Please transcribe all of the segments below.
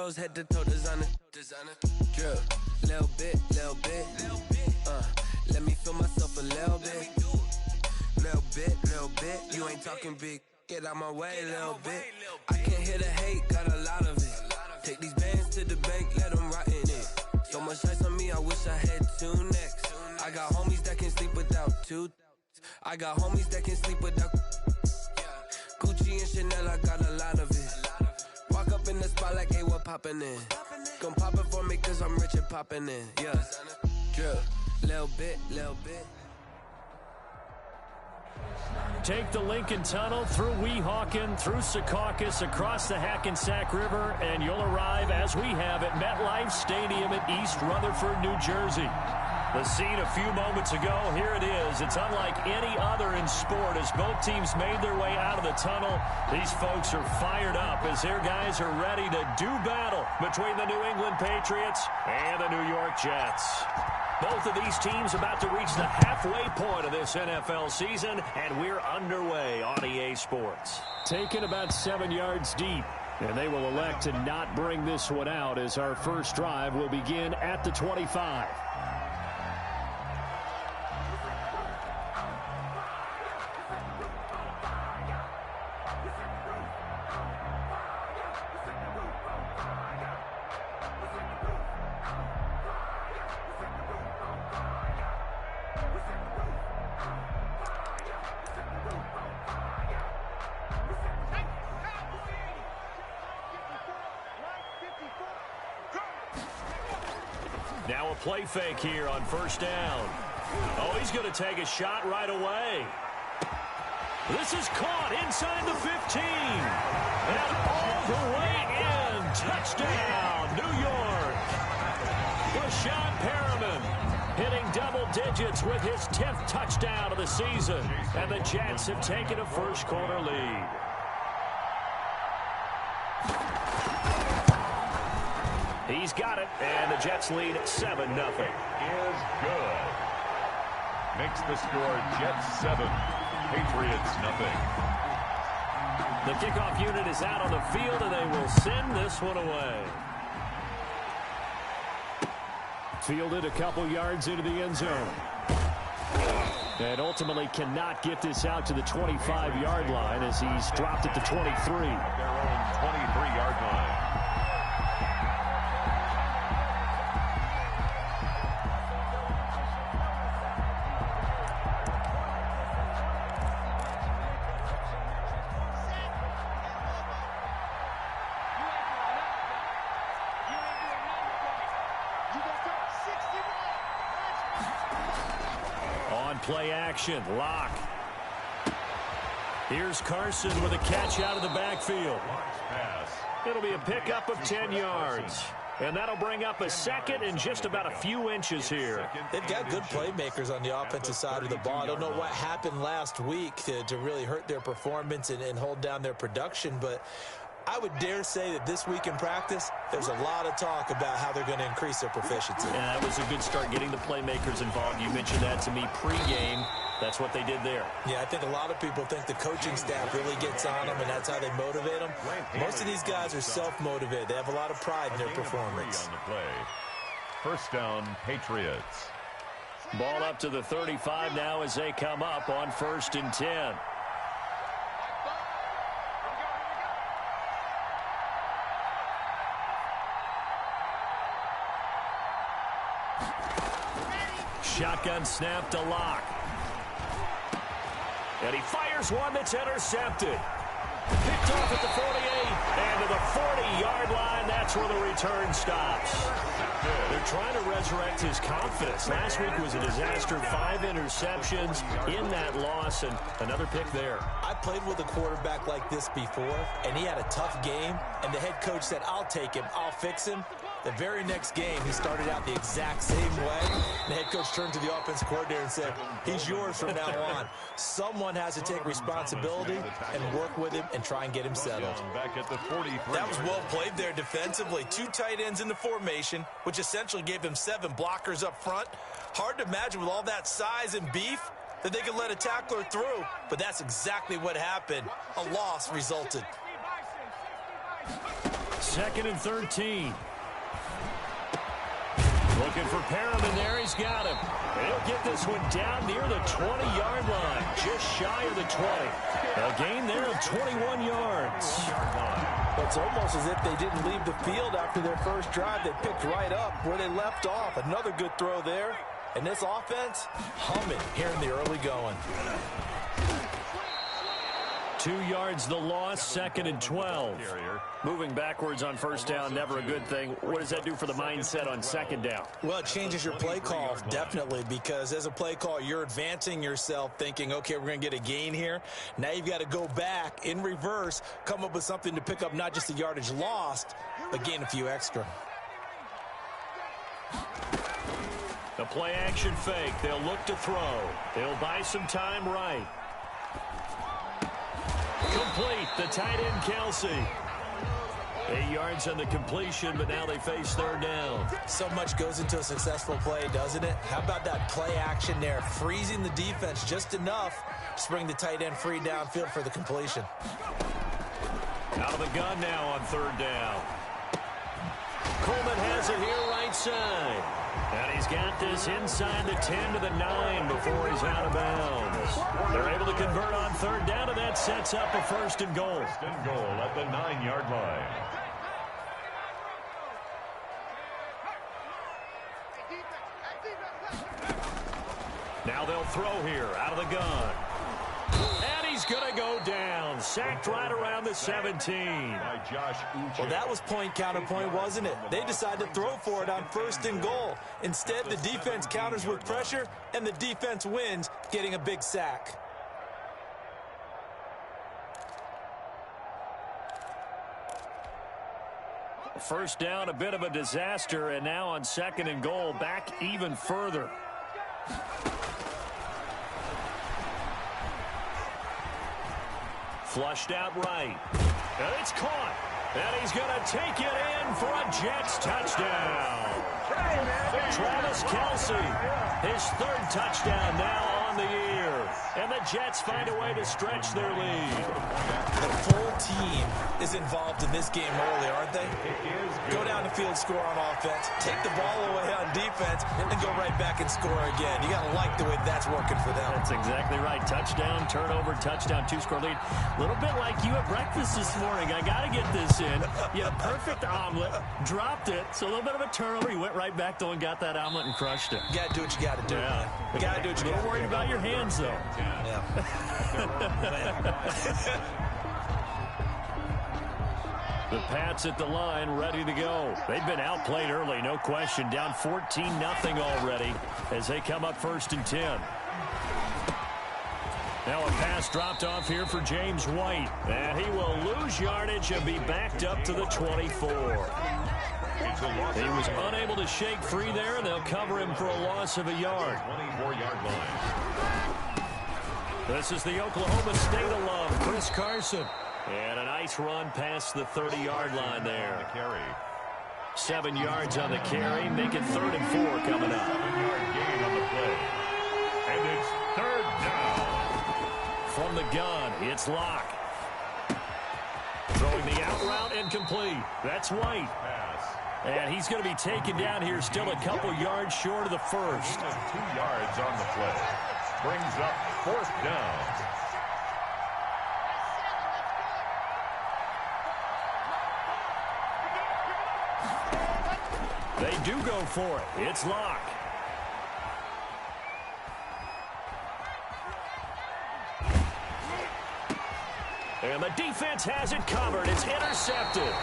toes, head to toe, designer. Drip, little bit. Let me feel myself a little bit. Little bit. You ain't talking big. Get out my way, little bit. I can't hear the hate, got a lot of it. Take these bands to the bank, let them rot in it. So much ice on me, I wish I had two necks. I got homies that can sleep without two. I got homies that can sleep without Gucci and Chanel, I got a lot of it. Walk up in the spot like, hey, what poppin' in? Gon' pop it for me cause I'm rich and poppin' in. Yeah, drip, little bit. Take the Lincoln Tunnel through Weehawken, through Secaucus, across the Hackensack River, and you'll arrive, as we have, at MetLife Stadium in East Rutherford, New Jersey. The scene a few moments ago, here it is. It's unlike any other in sport as both teams made their way out of the tunnel. These folks are fired up as their guys are ready to do battle between the New England Patriots and the New York Jets. Both of these teams about to reach the halfway point of this NFL season, and we're underway on EA Sports. Taken about 7 yards deep, and they will elect to not bring this one out as our first drive will begin at the 25. Now a play fake here on first down. Oh, he's going to take a shot right away. This is caught inside the 15. And all the way in. Touchdown, New York. Rashad Perriman hitting double digits with his 10th touchdown of the season. And the Jets have taken a first-quarter lead. He's got it, and the Jets lead 7-0. Is good. Makes the score Jets 7, Patriots 0. The kickoff unit is out on the field, and they will send this one away. Fielded a couple yards into the end zone. And ultimately cannot get this out to the 25-yard line as he's dropped at the 23. Their own 23-yard line. Play action, lock. Here's Carson with a catch out of the backfield. It'll be a pickup of 10 yards. And that'll bring up a second and just about a few inches here. They've got good playmakers on the offensive side of the ball. I don't know what happened last week to really hurt their performance and hold down their production, but I would dare say that this week in practice, there's a lot of talk about how they're going to increase their proficiency. And that was a good start getting the playmakers involved. You mentioned that to me pregame. That's what they did there. Yeah, I think a lot of people think the coaching staff really gets on them, and that's how they motivate them. Most of these guys are self-motivated. They have a lot of pride in their performance. On the play. First down, Patriots. Ball up to the 35 now as they come up on 1st and 10. Shotgun snap to Locke. And he fires one that's intercepted. Picked off at the 48. And to the 40-yard line, that's where the return stops. They're trying to resurrect his confidence. Last week was a disaster. 5 interceptions in that loss, and another pick there. I played with a quarterback like this before, and he had a tough game, and the head coach said, I'll take him, I'll fix him. The very next game, he started out the exact same way. The head coach turned to the offensive coordinator and said, he's yours from now on. Someone has to take responsibility and work with him and try and get him settled. Back at the 43. That was well played there defensively. 2 tight ends in the formation, which essentially gave them 7 blockers up front. Hard to imagine with all that size and beef that they could let a tackler through, but that's exactly what happened. A loss resulted. 2nd and 13. Looking for Perriman there. He's got him. He'll get this one down near the 20-yard line, just shy of the 20. A gain there of 21 yards. It's almost as if they didn't leave the field after their first drive. They picked right up where they left off. Another good throw there. And this offense, humming here in the early going. 2 yards the loss, 2nd and 12. Moving backwards on first down, never a good thing. What does that do for the mindset on 2nd down? Well, it changes your play call, definitely, because as a play call, you're advancing yourself thinking, okay, we're going to get a gain here. Now you've got to go back in reverse, come up with something to pick up not just the yardage lost, but gain a few extra. The play action fake. They'll look to throw. They'll buy some time right. Complete. The tight end, Kelsey. 8 yards on the completion, but now they face 3rd down. So much goes into a successful play, doesn't it? How about that play action there? Freezing the defense just enough to bring the tight end free downfield for the completion. Out of the gun now on 3rd down. Coleman has it here right side. And he's got this inside the 10 to the 9 before he's out of bounds. They're able to convert on 3rd down, and that sets up a 1st and goal. 1st and goal at the 9-yard line. Now they'll throw here out of the gun. And he's going to go down. Sacked right around the 17. By Josh Uche. Well, that was point counterpoint, wasn't it? They decided to throw for it on 1st and goal. Instead, the defense counters with pressure, and the defense wins, getting a big sack. First down, a bit of a disaster, and now on 2nd and goal, back even further. Flushed out right. And it's caught. And he's going to take it in for a Jets touchdown. Travis Kelce, his 3rd touchdown now on the year. And the Jets find a way to stretch their lead. The full team is involved in this game early, aren't they? Go down the field, score on offense, take the ball away on defense, and then go right back and score again. You got to like the way that's working for them. That's exactly right. Touchdown, turnover, touchdown, 2-score lead. A little bit like you at breakfast this morning. I got to get this in. You had a perfect omelet, dropped it, so a little bit of a turnover. You went right back, though, and got that omelet and crushed it. You got to do what you got to do. Yeah. You got to do what you got to do. A little worried about your hands, though. Yeah. The Pats at the line, ready to go. They've been outplayed early, no question. Down 14-0 already as they come up 1st and 10. Now a pass dropped off here for James White. And he will lose yardage and be backed up to the 24. He was unable to shake free there, and they'll cover him for a loss of a yard. 24-yard line. This is the Oklahoma State alum, Chris Carson. And a nice run past the 30-yard line there. 7 yards on the carry, make it 3rd and 4 coming up. 7-yard gain on the play. And it's 3rd down. From the gun, it's Locke. Throwing the out route incomplete. That's White. Pass. And he's going to be taken down here, still a couple yards short of the 1st. Gain of 2 yards on the play. Brings up 4th down. They do go for it. It's Locke. And the defense has it covered. It's intercepted.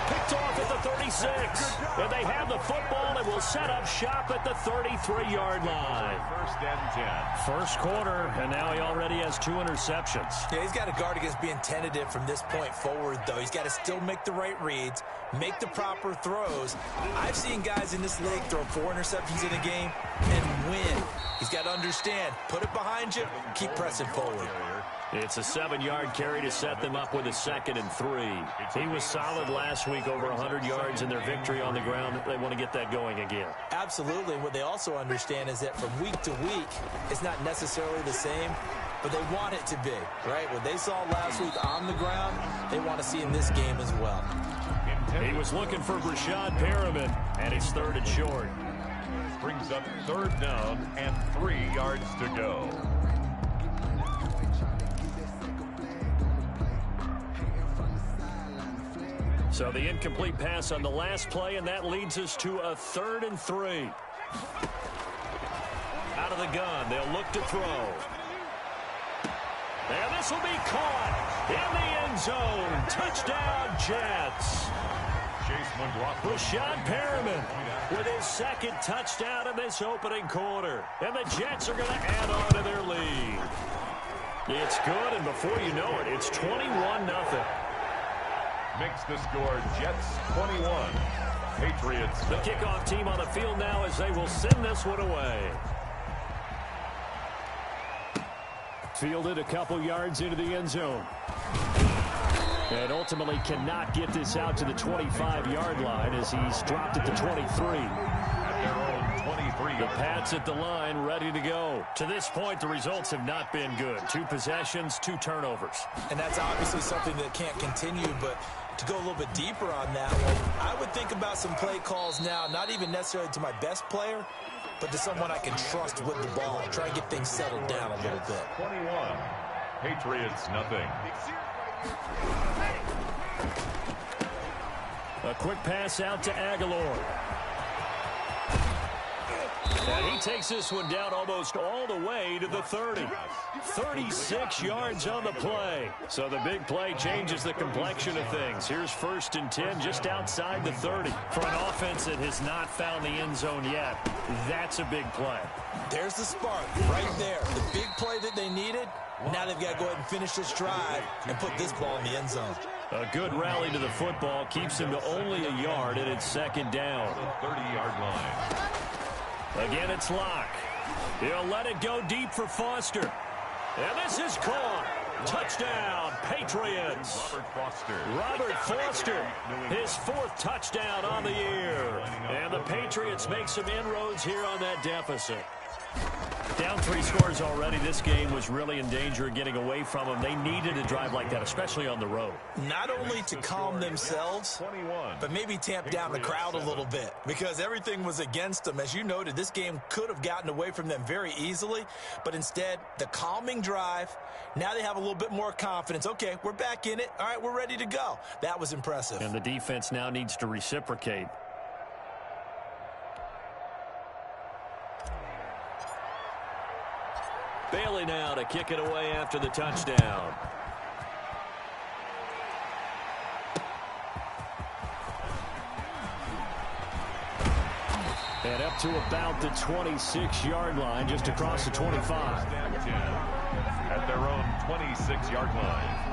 Picked off at the 36. And they have the football and will set up shop at the 33-yard line. 1st and 10. First quarter, and now he already has 2 interceptions. Yeah, he's got to guard against being tentative from this point forward, though. He's got to still make the right reads, make the proper throws. I've seen guys in this league throw 4 interceptions in a game and win. He's got to understand, put it behind you, keep pressing forward. It's a 7-yard carry to set them up with a 2nd and 3. He was solid last week, over 100 yards in their victory on the ground. They want to get that going again. Absolutely. And what they also understand is that from week to week, it's not necessarily the same, but they want it to be, right? What they saw last week on the ground, they want to see in this game as well. In He was looking for Breshad Perriman, and it's third and short. Brings up third down and 3 yards to go. So the incomplete pass on the last play, and that leads us to a 3rd and 3. Out of the gun, they'll look to throw. And this will be caught in the end zone. Touchdown, Jets. Breshad Perriman with his 2nd touchdown in this opening quarter. And the Jets are going to add on to their lead. It's good, and before you know it, it's 21-0. Makes the score Jets 21. Patriots. The kickoff team on the field now as they will send this one away. Fielded a couple yards into the end zone. And ultimately cannot get this out to the 25-yard line as he's dropped it to 23. At their own 23. The Pats at the line, ready to go. To this point, the results have not been good. 2 possessions, 2 turnovers. And that's obviously something that can't continue, but to go a little bit deeper on that one, I would think about some play calls now, not even necessarily to my best player, but to someone I can trust with the ball. Try and get things settled down a little bit. 21. Patriots, nothing. A quick pass out to Aguilar. And he takes this one down almost all the way to the 30. 36 yards on the play. So the big play changes the complexion of things. Here's 1st and 10 just outside the 30. For an offense that has not found the end zone yet, that's a big play. There's the spark right there. The big play that they needed. Now they've got to go ahead and finish this drive and put this ball in the end zone. A good rally to the football keeps him to only a yard, and it's 2nd down. 30-yard line. Again, it's Locke. He'll let it go deep for Foster. And this is caught. Touchdown, Patriots. Robert Foster, his 4th touchdown on the year. And the Patriots make some inroads here on that deficit. Down 3 scores already. This game was really in danger of getting away from them. They needed a drive like that, especially on the road. Not only to calm themselves, but maybe tamp down the crowd a little bit because everything was against them. As you noted, this game could have gotten away from them very easily, but instead, the calming drive, now they have a little bit more confidence. Okay, we're back in it. All right, we're ready to go. That was impressive. And the defense now needs to reciprocate. Bailey now to kick it away after the touchdown. And up to about the 26-yard line, just across the 25. At their own 26-yard line.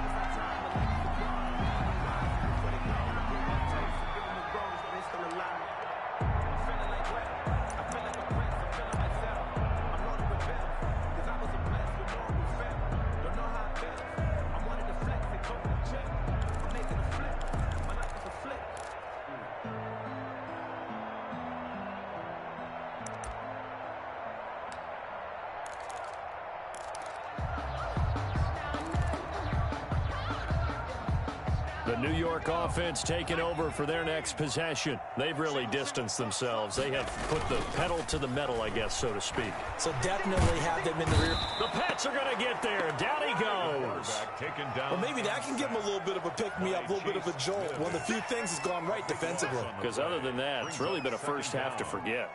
The New York offense taking over for their next possession. They've really distanced themselves. They have put the pedal to the metal, I guess, so to speak. So definitely have them in the rear. The Pats are going to get there. Down he goes. Well, maybe that can give them a little bit of a pick-me-up, a little bit of a jolt. One of the few things has gone right defensively. Because other than that, it's really been a first half to forget.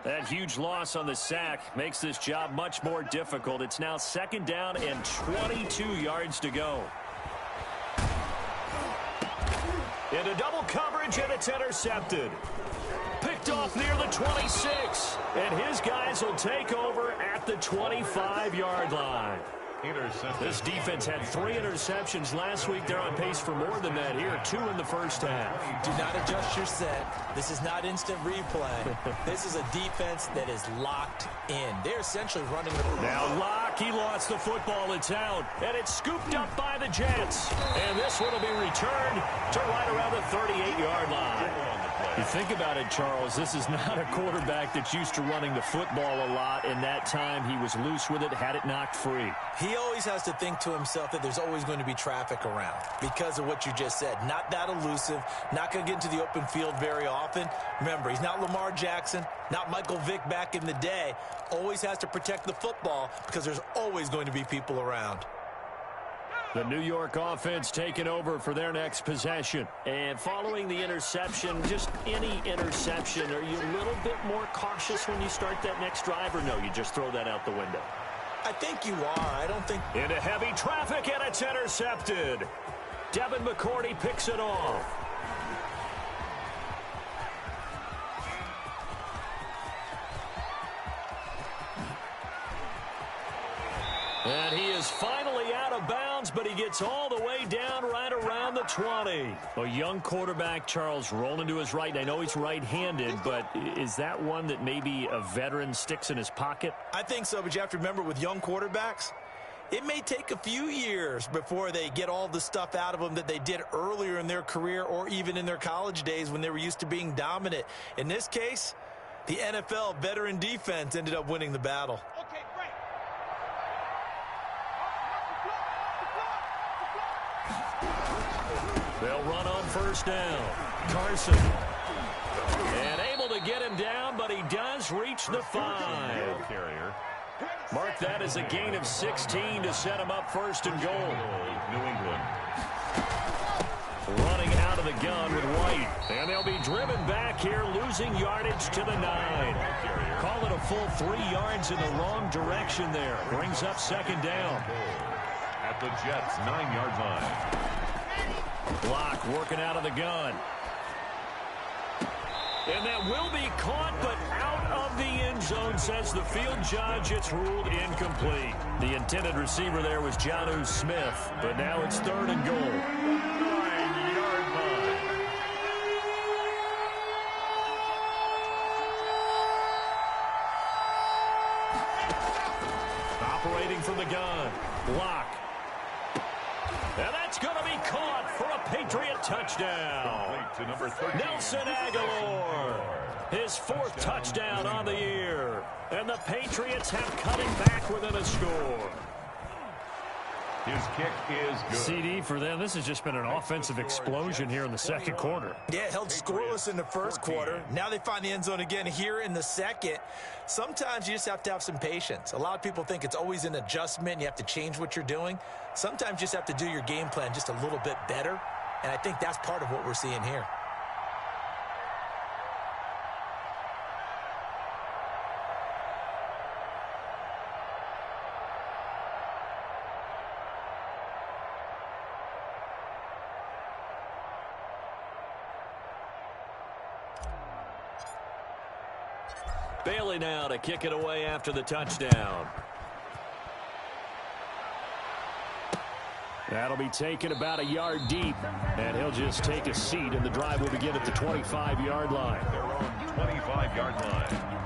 That huge loss on the sack makes this job much more difficult. It's now 2nd down and 22 yards to go. Into double coverage, and it's intercepted. Picked off near the 26. And his guys will take over at the 25-yard line. This defense had 3 interceptions last week. They're on pace for more than that here. 2 in the first half. Do not adjust your set. This is not instant replay. This is a defense that is locked in. They're essentially running the... Now Locke, he lost the football. It's out. And it's scooped up by the Jets. And this one will be returned to right around the 38-yard line. play. You think about it, Charles, this is not a quarterback that's used to running the football a lot. In that time, he was loose with it, had it knocked free. He always has to think to himself that there's always going to be traffic around because of what you just said. Not that elusive, not going to get into the open field very often. Remember, he's not Lamar Jackson, not Michael Vick back in the day. Always has to protect the football because there's always going to be people around. The New York offense taking over for their next possession. And following the interception, just any interception, are you a little bit more cautious when you start that next drive, or no, you just throw that out the window? I think you are. I don't think... Into heavy traffic, and it's intercepted. Devin McCourty picks it off. And he is finally out of bounds, but he gets all the way down right around the 20. A young quarterback, Charles, rolling to his right. I know he's right-handed, but is that one that maybe a veteran sticks in his pocket? I think so, but you have to remember with young quarterbacks, it may take a few years before they get all the stuff out of them that they did earlier in their career or even in their college days when they were used to being dominant. In this case, the NFL veteran defense ended up winning the battle. They'll run on first down. Carson. And able to get him down, but he does reach the 5. Mark that as a gain of 16 to set him up first and goal. New England. Running out of the gun with White. And they'll be driven back here, losing yardage to the 9. Call it a full 3 yards in the wrong direction there. Brings up second down. At the Jets' 9-yard line. Block working out of the gun. And that will be caught, but out of the end zone, says the field judge. It's ruled incomplete. The intended receiver there was Jonnu Smith, but now it's 3rd and goal. 9-yard line. Operating from the gun. Block. And that's going to be caught for a Patriot touchdown. To number 13. Nelson Aguilar. His 4th touchdown on the year. And the Patriots have cut him back within a score. His kick is good. CD for them. This has just been an offensive explosion here in the second quarter. Yeah, held scoreless in the first quarter. Now they find the end zone again here in the second. Sometimes you just have to have some patience. A lot of people think it's always an adjustment. You have to change what you're doing. Sometimes you just have to do your game plan just a little bit better. And I think that's part of what we're seeing here. Bailey now to kick it away after the touchdown. That'll be taken about a yard deep, and he'll just take a seat, and the drive will begin at the 25-yard line. Their own 25-yard line.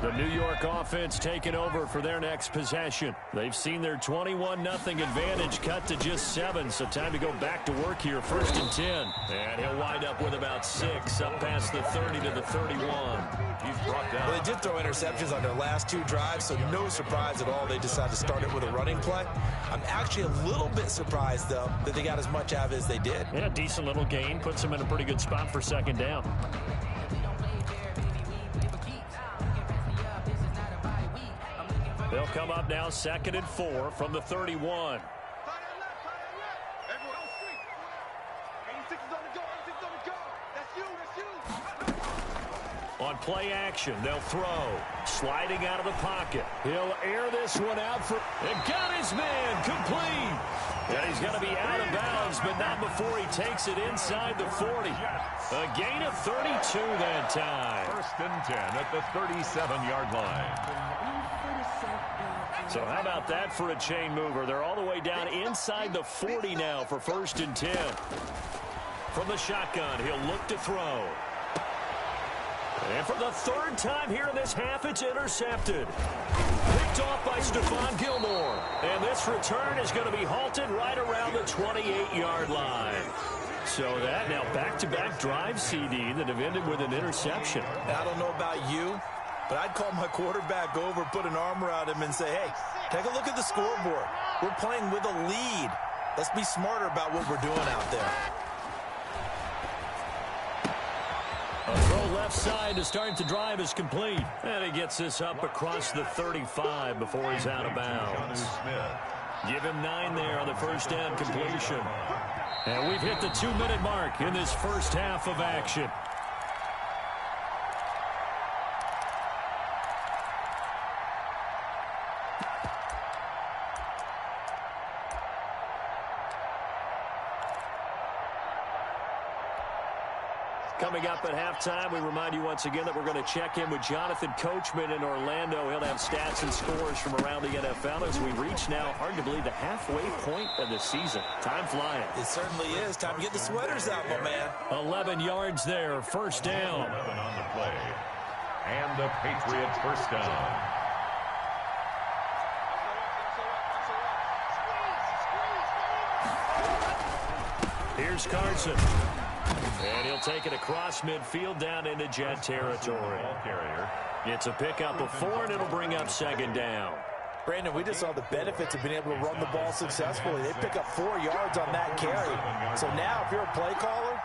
The New York offense taking over for their next possession. They've seen their 21-0 advantage cut to just 7, so time to go back to work here, 1st and 10. And he'll wind up with about 6, up past the 30 to the 31. He's brought down. Well, they did throw interceptions on their last 2 drives, so no surprise at all they decided to start it with a running play. I'm actually a little bit surprised, though, that they got as much out of it as they did. Yeah, decent little gain. Puts them in a pretty good spot for second down. They'll come up now 2nd and 4 from the 31. On play action, they'll throw. Sliding out of the pocket. He'll air this one out for... And got his man complete. And he's going to be out of bounds, but not before he takes it inside the 40. A gain of 32 that time. 1st and 10 at the 37-yard line. So how about that for a chain mover? They're all the way down inside the 40 now for 1st and 10. From the shotgun, he'll look to throw. And for the third time here in this half, it's intercepted. Picked off by Stephon Gilmore. And this return is going to be halted right around the 28-yard line. So that now back-to-back drive, CD, that have ended with an interception. I don't know about you, but I'd call my quarterback over, put an arm around him, and say, hey, take a look at the scoreboard. We're playing with a lead. Let's be smarter about what we're doing out there. A throw left side to start the drive is complete. And he gets this up across the 35 before he's out of bounds. Give him 9 there on the first down completion. And we've hit the 2-minute mark in this first half of action. Coming up at halftime, we remind you once again that we're going to check in with Jonathan Coachman in Orlando. He'll have stats and scores from around the NFL as we reach now, hard to believe, the halfway point of the season. Time flying. It certainly is. Time to get the sweaters out, my man. 11 yards there, first down. 11 on the play. And the Patriots first down. Here's Carson. And he'll take it across midfield down into Jet territory. It's a pickup of 4, and it'll bring up second down. Brandon, we just saw the benefits of being able to run the ball successfully. They pick up 4 yards on that carry. So now if you're a play caller,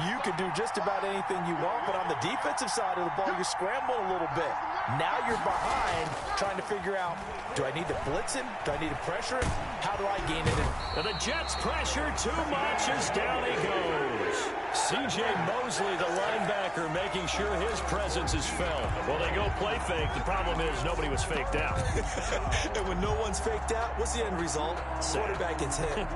you can do just about anything you want, but on the defensive side of the ball, you're scrambling a little bit. Now you're behind trying to figure out, do I need to blitz him? Do I need to pressure him? How do I gain it in? And the Jets pressure too much as down he goes. C.J. Mosley, the linebacker, making sure his presence is felt. Well, they go play fake. The problem is nobody was faked out. And when no one's faked out, what's the end result? Quarterback gets hit.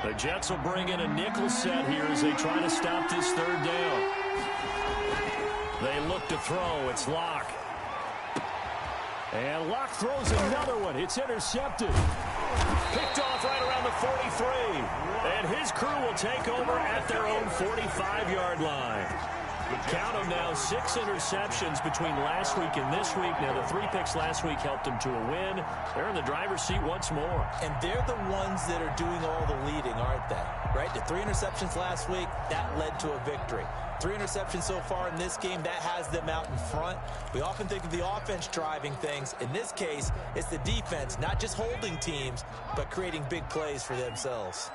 The Jets will bring in a nickel set here as they try to stop this third down. They look to throw. It's Locke. And Locke throws another one. It's intercepted. Picked off right around the 43. And his crew will take over at their own 45-yard line. Count them now, 6 interceptions between last week and this week. Now, the 3 picks last week helped them to a win. They're in the driver's seat once more. And they're the ones that are doing all the leading, aren't they? Right? The 3 interceptions last week, that led to a victory. 3 interceptions so far in this game, that has them out in front. We often think of the offense driving things. In this case, it's the defense, not just holding teams, but creating big plays for themselves.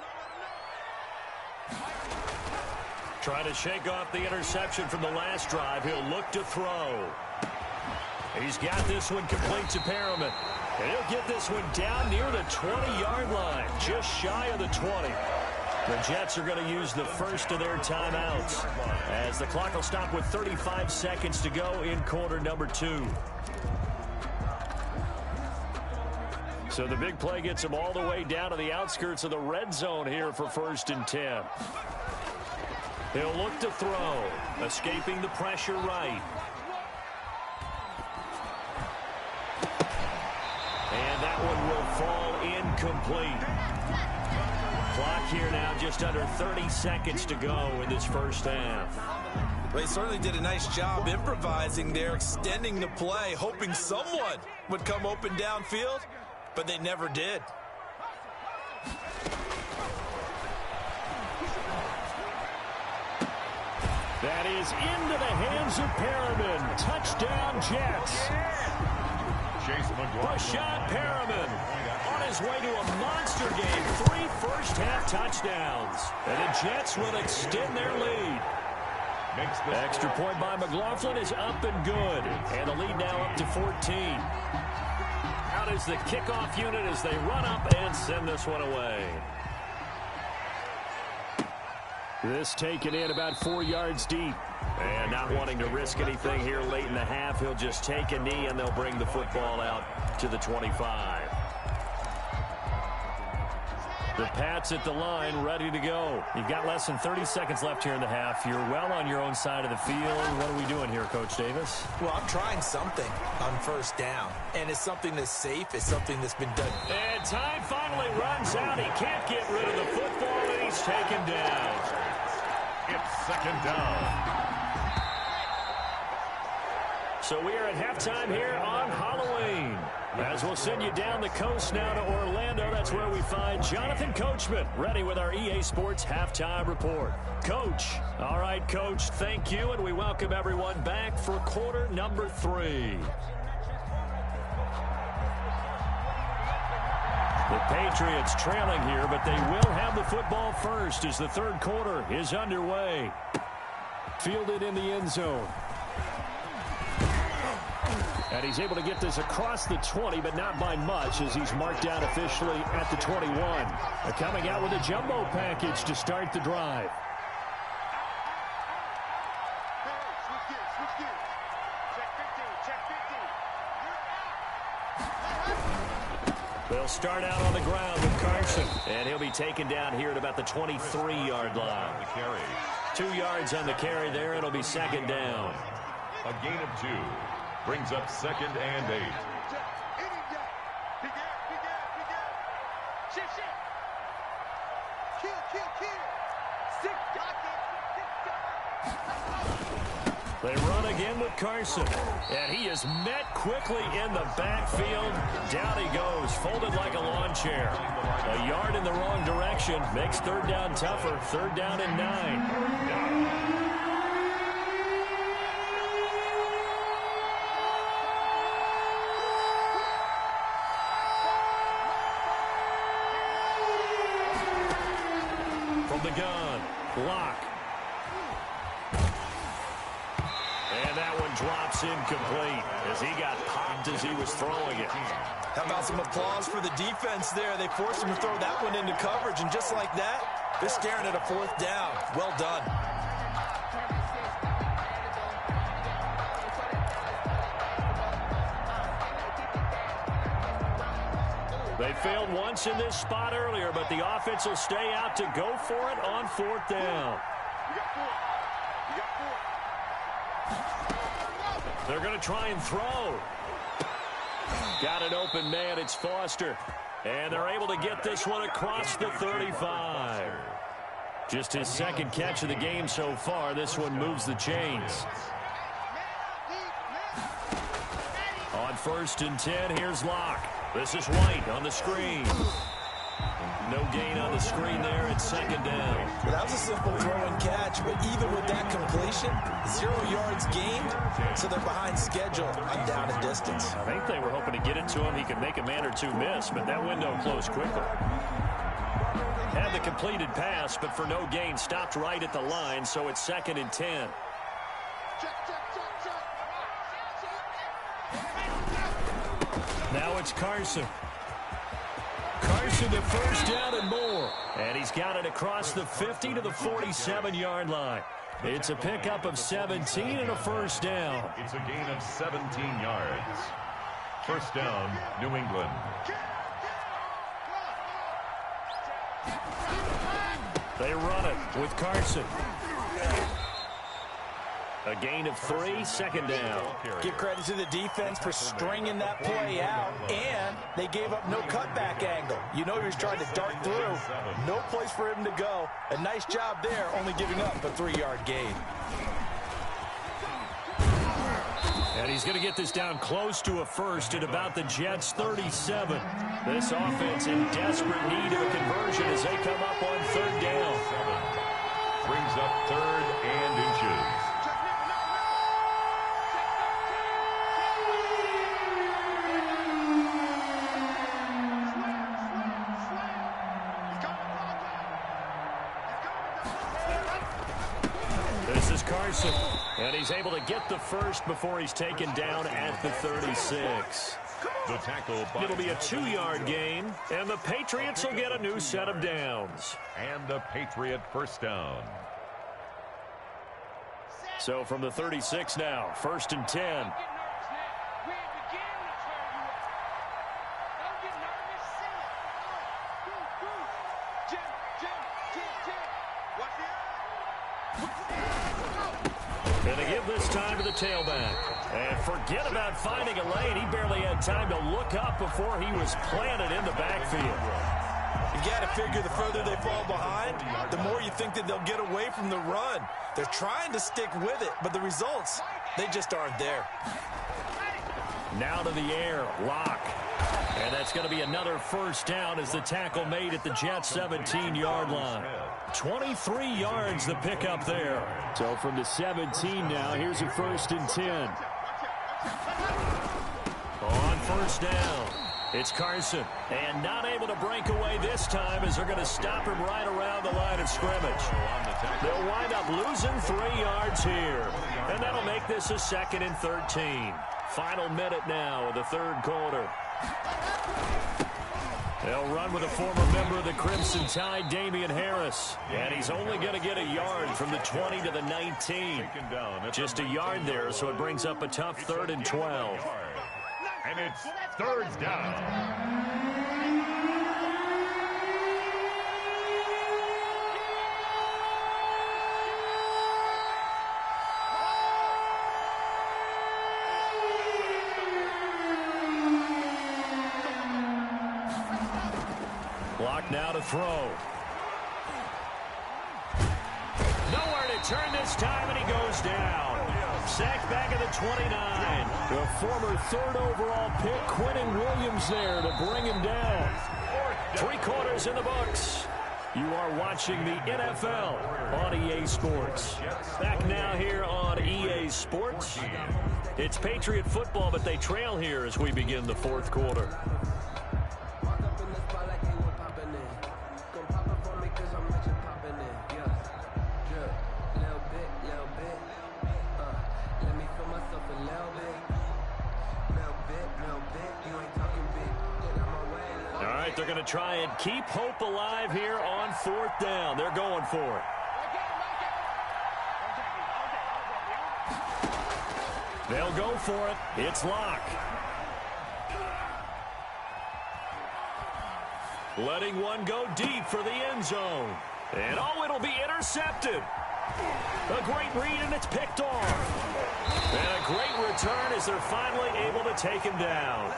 Trying to shake off the interception from the last drive. He'll look to throw. He's got this one complete to Perriman. And he'll get this one down near the 20-yard line, just shy of the 20. The Jets are going to use the first of their timeouts as the clock will stop with 35 seconds to go in quarter number 2. So the big play gets him all the way down to the outskirts of the red zone here for 1st and 10. He'll look to throw, escaping the pressure right. And that one will fall incomplete. Clock here now just under 30 seconds to go in this first half. They certainly did a nice job improvising there, extending the play, hoping someone would come open downfield, but they never did. That is into the hands of Perriman. Touchdown, Jets. Breshad Perriman on his way to a monster game. 3 first-half touchdowns. And the Jets will extend their lead. Extra point by McLaughlin is up and good. And the lead now up to 14. Out is the kickoff unit as they run up and send this one away. This taken in about 4 yards deep. And not wanting to risk anything here late in the half, he'll just take a knee and they'll bring the football out to the 25. The Pats at the line, ready to go. You've got less than 30 seconds left here in the half. You're well on your own side of the field. What are we doing here, Coach Davis? Well, I'm trying something on first down, and it's something that's safe. It's something that's been done. And time finally runs out. He can't get rid of the football, and he's taken down. It's second down. So we are at halftime here on Halloween. As we'll send you down the coast now to Orlando, that's where we find Jonathan Coachman, ready with our EA Sports Halftime Report. Coach. All right, Coach, thank you, and we welcome everyone back for quarter number 3. The Patriots trailing here, but they will have the football first as the third quarter is underway. Fielded in the end zone. And he's able to get this across the 20, but not by much, as he's marked down officially at the 21. They're coming out with a jumbo package to start the drive. They'll start out on the ground with Carson. And he'll be taken down here at about the 23-yard line. 2 yards on the carry there. It'll be second down. A gain of 2. Brings up second and 8. They run again with Carson. And he is met quickly in the backfield. Down he goes, folded like a lawn chair. A yard in the wrong direction makes third down tougher. Third down and 9. From the gun, block. And that one drops incomplete as he got popped as he was throwing it. How about some applause for the defense there? They forced him to throw that one into coverage, and just like that, they're staring at a fourth down. Well done. They failed once in this spot earlier, but the offense will stay out to go for it on fourth down. They're going to try and throw. Got an open man. It's Foster. And they're able to get this one across the 35. Just his second catch of the game so far. This one moves the chains. On first and 10, here's Locke. This is White on the screen. No gain on the screen there at second down. Well, that was a simple throw and catch, but even with that completion, 0 yards gained, so they're behind schedule on down and distance. I think they were hoping to get it to him. He could make a man or two miss, but that window closed quickly. Had the completed pass, but for no gain, stopped right at the line, so it's second and 10. Now it's Carson. Carson to first down and more. And he's got it across the 50 to the 47-yard line. It's a pickup of 17 and a first down. It's a gain of 17 yards. First down, New England. They run it with Carson. A gain of 3, second down. Give credit to the defense for stringing that play out, and they gave up no cutback angle. You know he was trying to dart through. No place for him to go. A nice job there, only giving up a 3-yard gain. And he's going to get this down close to a first at about the Jets' 37. This offense in desperate need of a conversion as they come up on third down. Brings up third and inches. This is Carson, and he's able to get the first before he's taken down at the 36. The tackle by It'll be a 2-yard gain, and the Patriots will get a new set of downs. and the Patriot first down. So from the 36 now, first and 10. And they give this time to the tailback. And forget about finding a lane. He barely had time to look up before he was planted in the backfield. You got to figure the further they fall behind, the more you think that they'll get away from the run. They're trying to stick with it, but the results, they just aren't there. Now to the air, Locke. And that's going to be another first down as the tackle made at the Jets' 17-yard line. 23 yards the pickup there. So from the 17 now, here's a 1st and 10. On first down, it's Carson. And not able to break away this time as they're going to stop him right around the line of scrimmage. They'll wind up losing 3 yards here. And that'll make this a 2nd and 13. Final minute now of the third quarter. They'll run with a former member of the Crimson Tide, Damian Harris. And he's only going to get a yard from the 20 to the 19. Just a yard there, so it brings up a tough 3rd and 12. And it's 3rd down. Clock now to throw. Nowhere to turn this time, and he goes down. Sacked back at the 29. The former 3rd overall pick, Quentin Williams there to bring him down. 3 quarters in the books. You are watching the NFL on EA Sports. Back now here on EA Sports. It's Patriot football, but they trail here as we begin the 4th quarter. They're going to try and keep hope alive here on 4th down. They're going for it. They'll go for it. It's Locke. Letting one go deep for the end zone. And oh, it'll be intercepted. A great read, and it's picked off. And a great return as they're finally able to take him down.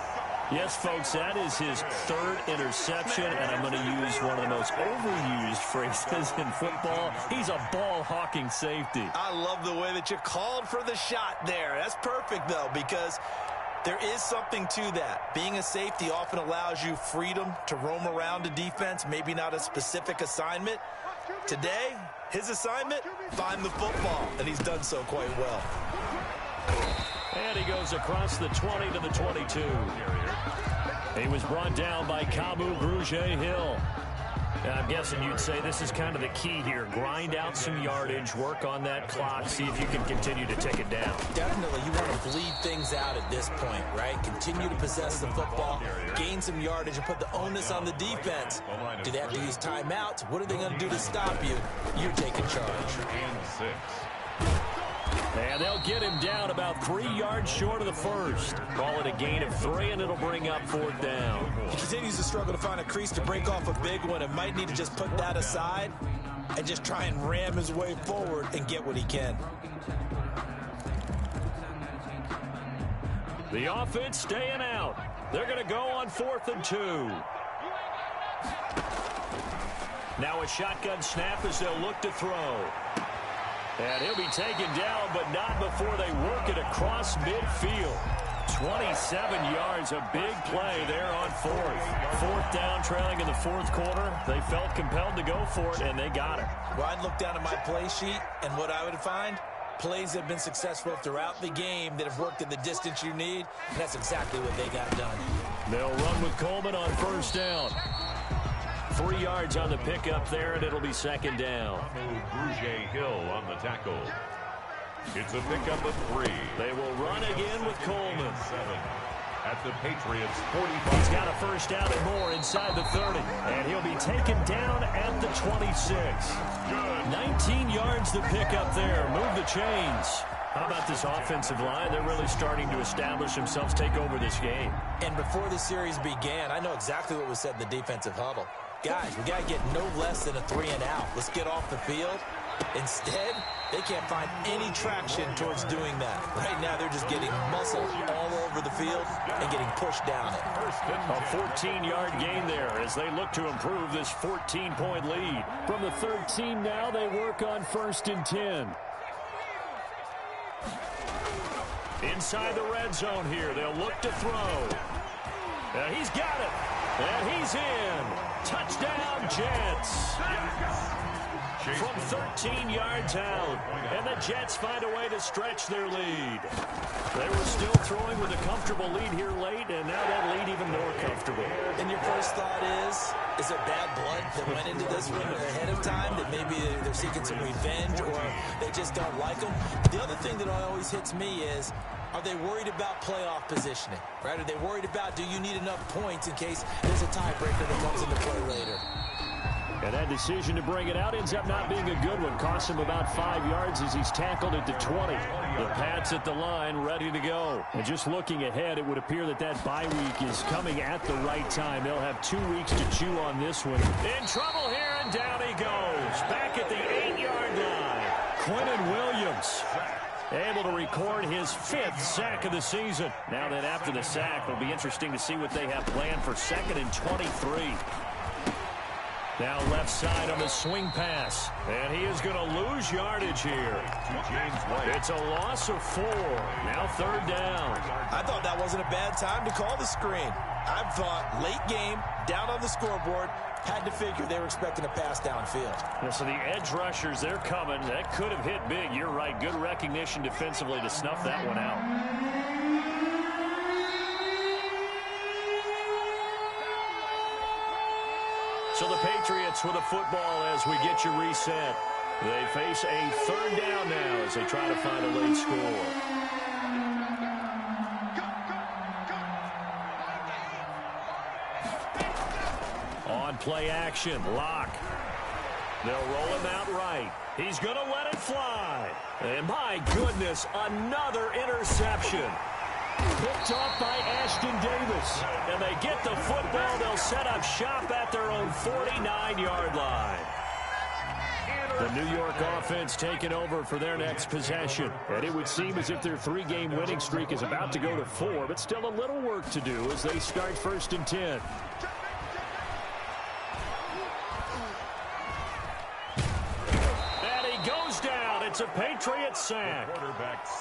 Yes, folks, that is his 3rd interception, and I'm going to use one of the most overused phrases in football. He's a ball-hawking safety. I love the way that you called for the shot there. That's perfect, though, because there is something to that. Being a safety often allows you freedom to roam around a defense, maybe not a specific assignment. Today, his assignment, find the football, and he's done so quite well. And he goes across the 20 to the 22. He was brought down by Kamu Grugier-Hill. And I'm guessing you'd say this is kind of the key here. Grind out some yardage, work on that clock, see if you can continue to take it down. Definitely, you want to bleed things out at this point, right? Continue to possess the football, gain some yardage, and put the onus on the defense. Do they have to use timeouts? What are they going to do to stop you? You're taking charge. And 6. And they'll get him down about 3 yards short of the first. Call it a gain of 3, and it'll bring up 4th down. He continues to struggle to find a crease to break off a big one and might need to just put that aside and just try and ram his way forward and get what he can. The offense staying out. They're going to go on 4th and 2. Now a shotgun snap as they'll look to throw. And he'll be taken down, but not before they work it across midfield. 27 yards, a big play there on 4th. 4th down, trailing in the 4th quarter. They felt compelled to go for it, and they got it. Well, I'd look down at my play sheet, and what I would find, plays have been successful throughout the game that have worked in the distance you need, and that's exactly what they got done. They'll run with Coleman on 1st down. 3 yards on the pickup there, and it'll be 2nd down. Grugier-Hill on the tackle. It's a pickup of 3. They will run again with Coleman. 7 at the Patriots' 45. He's got a first down and more inside the 30. And he'll be taken down at the 26. 19 yards the pickup there. Move the chains. How about this offensive line? They're really starting to establish themselves, take over this game. And before the series began, I know exactly what was said in the defensive huddle. guys, we got to get no less than a 3-and-out. Let's get off the field. Instead, they can't find any traction towards doing that. Right now, they're just getting muscle all over the field and getting pushed down it. A 14-yard gain there as they look to improve this 14-point lead. From the 13 now, they work on 1st and 10. Inside the red zone here, they'll look to throw. He's got it, and he's in. Touchdown, Jets. From 13 yards out, and the Jets find a way to stretch their lead. They were still throwing with a comfortable lead here late, and now that lead even more comfortable. And your first thought is it bad blood that went into this one ahead of time, that maybe they're seeking some revenge or they just don't like them? The other thing that always hits me is, are they worried about playoff positioning? Right? Are they worried about, do you need enough points in case there's a tiebreaker that comes into play later? And that decision to bring it out ends up not being a good one. Costs him about 5 yards as he's tackled at the 20. The Pats at the line, ready to go. And just looking ahead, it would appear that that bye week is coming at the right time. They'll have 2 weeks to chew on this one. In trouble here, and down he goes. Back at the 8-yard line. Quentin Williams able to record his 5th sack of the season. Now that after the sack, it'll be interesting to see what they have planned for 2nd and 23. Now left side on the swing pass. And he is going to lose yardage here. It's a loss of 4. Now 3rd down. I thought that wasn't a bad time to call the screen. I thought late game, down on the scoreboard, had to figure they were expecting a pass downfield. Yeah, so the edge rushers, they're coming. That could have hit big. You're right. Good recognition defensively to snuff that one out. So the Patriots with a football as we get you reset. They face a 3rd down now as they try to find a late score. On play action, Locke. They'll roll him out right. He's going to let it fly. And my goodness, another interception. Picked off by Ashton Davis. And they get the football. They'll set up shop at their own 49-yard line. The New York offense taking over for their next possession. And it would seem as if their 3-game winning streak is about to go to 4, but still a little work to do as they start 1st and 10. It's a Patriot sack.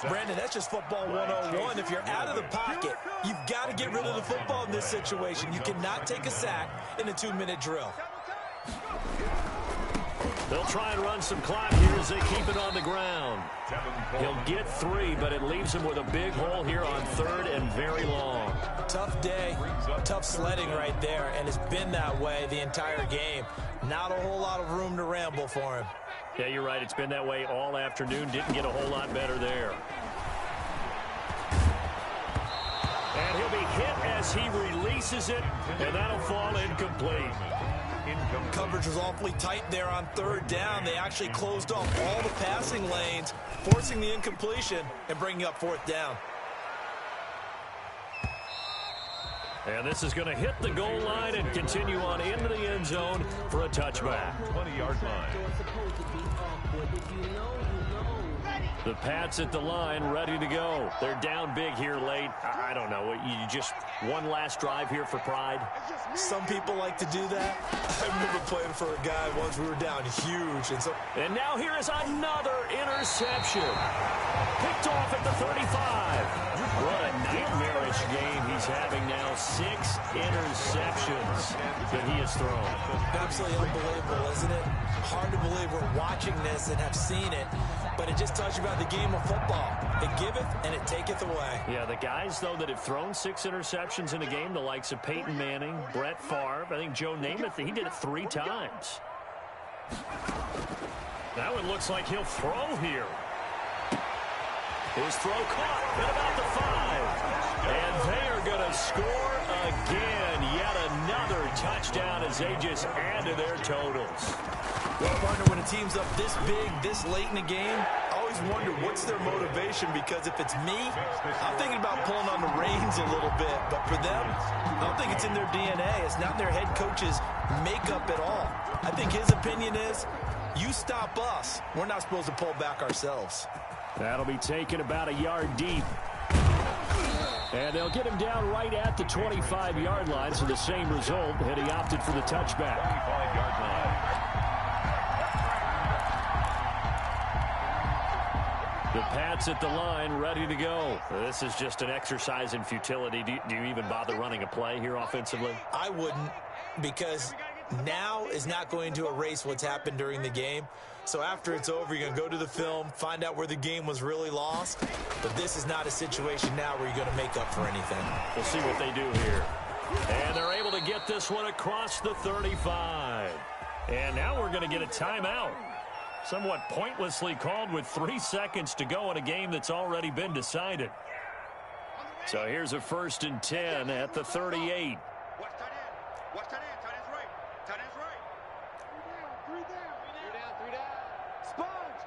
Brandon, that's just football 101. If you're out of the pocket, you've got to get rid of the football in this situation. You cannot take a sack in a 2-minute drill. They'll try and run some clock here as they keep it on the ground. He'll get 3, but it leaves him with a big hole here on 3rd and very long. Tough day, tough sledding right there, and it's been that way the entire game. Not a whole lot of room to ramble for him. Yeah, you're right. It's been that way all afternoon. Didn't get a whole lot better there. And he'll be hit as he releases it, and that'll fall incomplete. Coverage was awfully tight there on 3rd down. They actually closed off all the passing lanes, forcing the incompletion and bringing up 4th down. And this is going to hit the goal line and continue on into the end zone for a touchback. 20-yard line. The Pats at the line, ready to go. They're down big here late. I don't know. You just one last drive here for pride? Some people like to do that. I remember playing for a guy once we were down huge. And now here is another interception. Picked off at the 35. What a nightmarish game he's having now. 6 interceptions that he has thrown. Absolutely unbelievable, isn't it? Hard to believe we're watching this and have seen it. But it just tells you about the game of football. It giveth and it taketh away. Yeah, the guys, though, that have thrown 6 interceptions in a game, the likes of Peyton Manning, Brett Favre, I think Joe Namath, he did it 3 times. That one looks like he'll throw here. His throw caught at about the 5. And they are going to score again. Yet another touchdown as they just add to their totals. Well, partner, when a team's up this big, this late in the game, always always wondered what's their motivation, because if it's me, I'm thinking about pulling on the reins a little bit. But for them, I don't think it's in their DNA. It's not in their head coach's makeup at all. I think his opinion is, you stop us, we're not supposed to pull back ourselves. That'll be taken about a yard deep. And they'll get him down right at the 25-yard line, so the same result, and he opted for the touchback. 25-yard line. The Pats at the line, ready to go. This is just an exercise in futility. Do you even bother running a play here offensively? I wouldn't, because now is not going to erase what's happened during the game. So after it's over, you're going to go to the film, find out where the game was really lost. But this is not a situation now where you're going to make up for anything. We'll see what they do here. And they're able to get this one across the 35. And now we're going to get a timeout. Somewhat pointlessly called with 3 seconds to go in a game that's already been decided. So here's a 1st and 10 at the 38. Watch tight end. Watch tight end. Tight end's right. Tight end's right. Three down. Sponge.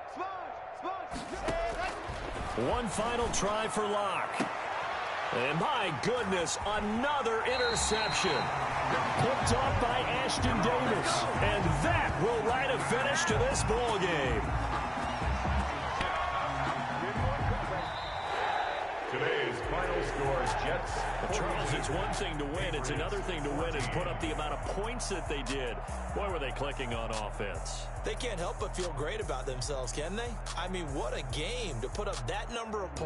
One final try for Locke. And my goodness, another interception. Picked off by Ashton Davis. And that will write a finish to this ball game. Today's final scores, Jets. Charles, it's one thing to win. It's another thing to win is put up the amount of points that they did. Boy, were they clicking on offense. They can't help but feel great about themselves, can they? I mean, what a game to put up that number of points.